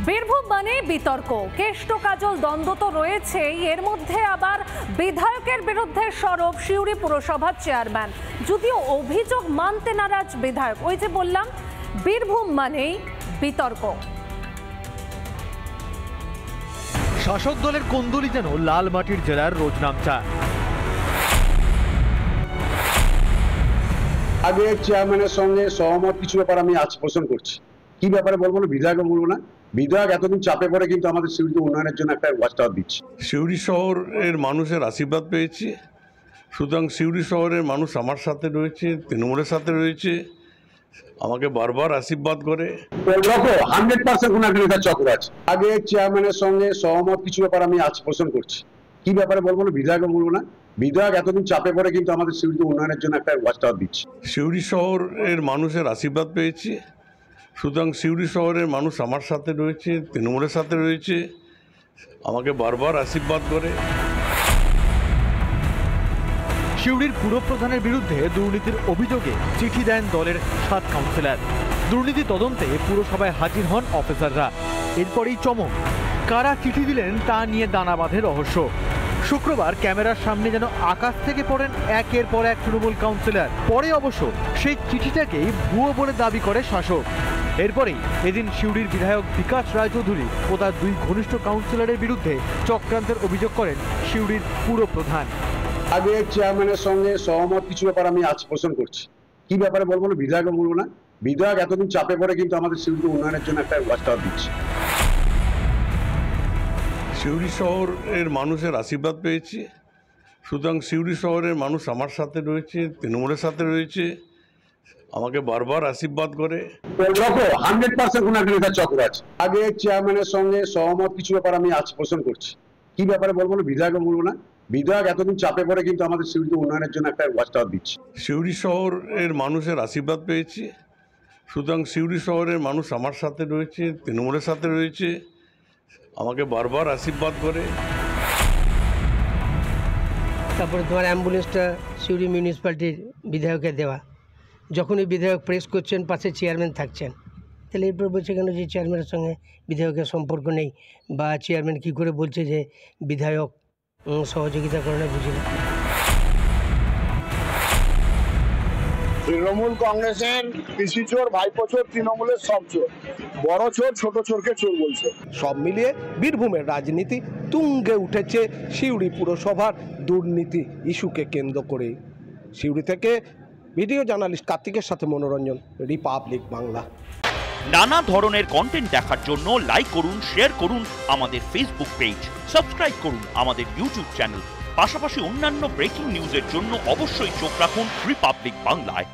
বীরভূম মানে বিতর্ক, কেষ্ট কাজল দ্বন্দ্ব তো রয়েছেই, এর মধ্যে আবার বিধায়কের বিরুদ্ধে সরব সিউড়ি পুরসভার চেয়ারম্যান। যদিও অভিযোগ মানতে নারাজ বিধায়ক। ওই যে বললাম, বীরভূম মানেই বিতর্ক। শাসক দলের কোন্দলি যেন লাল মাটির জেলার রোজনামচা। আগে চেয়ারম্যানের সঙ্গে সহমত কিছু ব্যাপার আমি আজ পোষণ করছি। কি ব্যাপারে বলবো না, বিধায়ক বলবো না। বিধায়ক এতদিন চাপে পড়ে কিন্তু আমাদের সিউড়িতে উন্নয়নের জন্য একটা ওয়াচ টাওয়ার দিচ্ছে। সিউড়ি শহরের মানুষের আশীর্বাদ পেয়েছি, সুতরাং সিউড়ি শহরের মানুষ আমার সাথে রয়েছে, তৃণমূলের সাথে রয়েছে, আমাকে বারবার আশীর্বাদ করে। 100% কোন একটা নেতার চক্র আছে। আগে চেয়ারম্যানের সঙ্গে সহমত কিছু ব্যাপার আমি আজ পোষণ করছি। কি ব্যাপারে বলবো না, বিধায়ক বলবো না। বিধায়ক এতদিন চাপে পড়ে কিন্তু আমাদের সিউড়িতে উন্নয়নের জন্য একটা ওয়াচ টাওয়ার দিচ্ছে। সিউড়ি শহরের মানুষের আশীর্বাদ পেয়েছি, সুতরাং সিউড়ি শহরের মানুষ আমার সাথে রয়েছে, তৃণমূলের সাথে রয়েছে, আমাকে বারবার আশীর্বাদ করে। সিউড়ির পুরপ্রধানের বিরুদ্ধে দুর্নীতির অভিযোগে চিঠি দেন দলের 7 কাউন্সিলর। দুর্নীতি তদন্তে পুরসভায় হাজির হন অফিসাররা। এরপরেই চমক, কারা চিঠি দিলেন তা নিয়ে দানা বাঁধে রহস্য। শুক্রবার ক্যামেরার সামনে যেন আকাশ থেকে পড়েন একের পর এক তৃণমূল কাউন্সিলর। পরে অবশ্য সেই চিঠিটাকেই ভুয়ো বলে দাবি করে শাসক। এরপরেই এদিন সিউড়ির বিধায়ক বিকাশ রায়চৌধুরী ও তার 2 ঘনিষ্ঠ কাউন্সিলরের বিরুদ্ধে চক্রান্তের অভিযোগ করেন সিউড়ির পুরপ্রধান। আগে চেয়ারম্যানের সঙ্গে সহমত কিছু ব্যাপার আমি আজ পোষণ করছি। কি ব্যাপারে বলবো না, বিধায়ক বলবো না। বিধায়ক এতদিন চাপে পড়ে কিন্তু আমাদের সিউড়িতে উন্নয়নের জন্য একটা ওয়াচ টাওয়ার দিচ্ছে। সিউড়ি শহরের মানুষের আশীর্বাদ পেয়েছি, সুতরাং সিউড়ি শহরের মানুষ আমার সাথে রয়েছে, তৃণমূলের সাথে রয়েছে, আমাকে বারবার আশীর্বাদ করে। 100% কোন একটা নেতার চক্র আছে। আগে চেয়ারম্যানের সঙ্গে সহমত কিছু ব্যাপার আমি আজ পোষণ করছি। কি ব্যাপারে বলবো না, বিধায়ক বলবো না। বিধায়ক এতদিন চাপে পড়ে কিন্তু আমাদের সিউড়িতে উন্নয়নের জন্য একটা ওয়াচ টাওয়ার দিচ্ছে। সিউড়ি শহরের মানুষের আশীর্বাদ পেয়েছি, সুতরাং সিউড়ি শহরের মানুষ আমার সাথে রয়েছে, তৃণমূলের সাথে রয়েছে, আমাকে বারবার আশীর্বাদ করে। তারপরে তোমার অ্যাম্বুলেন্সটা সিউড়ি মিউনিসিপ্যালিটির বিধায়কের দেওয়া। যখনই বিধায়ক প্রেস করছেন, পাশে চেয়ারম্যান থাকছেন, তাহলে এরপর বলছে কেন যে চেয়ারম্যানের সঙ্গে বিধায়কের সম্পর্ক নেই, বা চেয়ারম্যান কী করে বলছে যে বিধায়ক সহযোগিতা করে না, বুঝি না। তৃণমূল কংগ্রেসের পিসি চোর, ভাইপো চোর, তৃণমূলের সব চোর, বড় চোর ছোট চোরকে চোর বলছে। সব মিলিয়ে বীরভূমের রাজনীতি তুঙ্গে উঠেছে সিউড়ি পুরসভার দুর্নীতি ইস্যুকে কেন্দ্র করে। সিউড়ি থেকে ভিডিও জার্নালিস্ট কার্তিকের সাথে মনোরঞ্জন, রিপাবলিক বাংলা। নানা ধরনের কন্টেন্ট দেখার জন্য লাইক করুন, শেয়ার করুন আমাদের ফেসবুক পেজ, সাবস্ক্রাইব করুন আমাদের ইউটিউব চ্যানেল। পাশাপাশি অন্যান্য ব্রেকিং নিউজের জন্য অবশ্যই চোখ রাখুন রিপাবলিক বাংলায়।